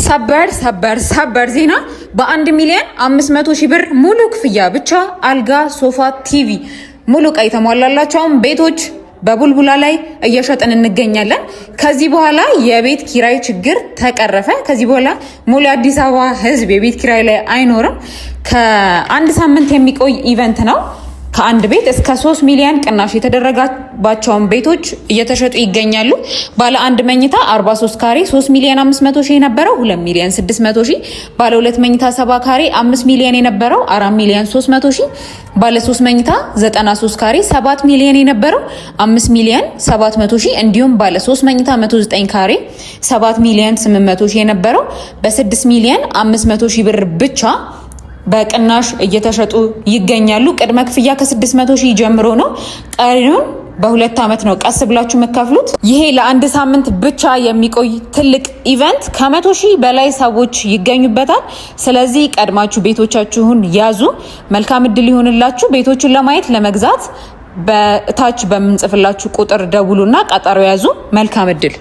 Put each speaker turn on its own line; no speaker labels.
ሰበር ዜና በ1 ሚሊዮን 500 ሺህ ብር ሙሉ ክፍያ ብቻ አልጋ፣ ሶፋ፣ ቲቪ ሙሉ ዕቃ የተሟላላቸውን ቤቶች በቡልቡላ ላይ እየሸጥን እንገኛለን። ከዚህ በኋላ የቤት ኪራይ ችግር ተቀረፈ። ከዚህ በኋላ ሙሉ አዲስ አበባ ህዝብ የቤት ኪራይ ላይ አይኖርም። ከአንድ ሳምንት የሚቆይ ኢቨንት ነው። ከአንድ ቤት እስከ 3 ሚሊዮን ቅናሽ የተደረጋባቸውን ቤቶች እየተሸጡ ይገኛሉ። ባለ አንድ መኝታ 43 ካሬ 3 ሚሊዮን 500 ሺህ የነበረው 2 ሚሊዮን 600 ሺህ፣ ባለ 2 መኝታ 70 ካሬ 5 ሚሊዮን የነበረው 4 ሚሊዮን 300 ሺህ፣ ባለ 3 መኝታ 93 ካሬ 7 ሚሊዮን የነበረው 5 ሚሊዮን 700 ሺህ፣ እንዲሁም ባለ 3 መኝታ 109 ካሬ 7 ሚሊዮን 800 ሺህ የነበረው በ6 ሚሊዮን 500 ሺህ ብር ብቻ በቅናሽ እየተሸጡ ይገኛሉ። ቅድመ ክፍያ ከ600 ሺህ ጀምሮ ነው። ቀሪውን በ2 ዓመት ነው ቀስ ብላችሁ መከፍሉት። ይሄ ለአንድ ሳምንት ብቻ የሚቆይ ትልቅ ኢቨንት ከ100 ሺህ በላይ ሰዎች ይገኙበታል። ስለዚህ ቀድማችሁ ቤቶቻችሁን ያዙ። መልካም እድል ይሁንላችሁ። ቤቶቹን ለማየት ለመግዛት በታች በምንጽፍላችሁ ቁጥር ደውሉና ቀጠሮ ያዙ። መልካም እድል።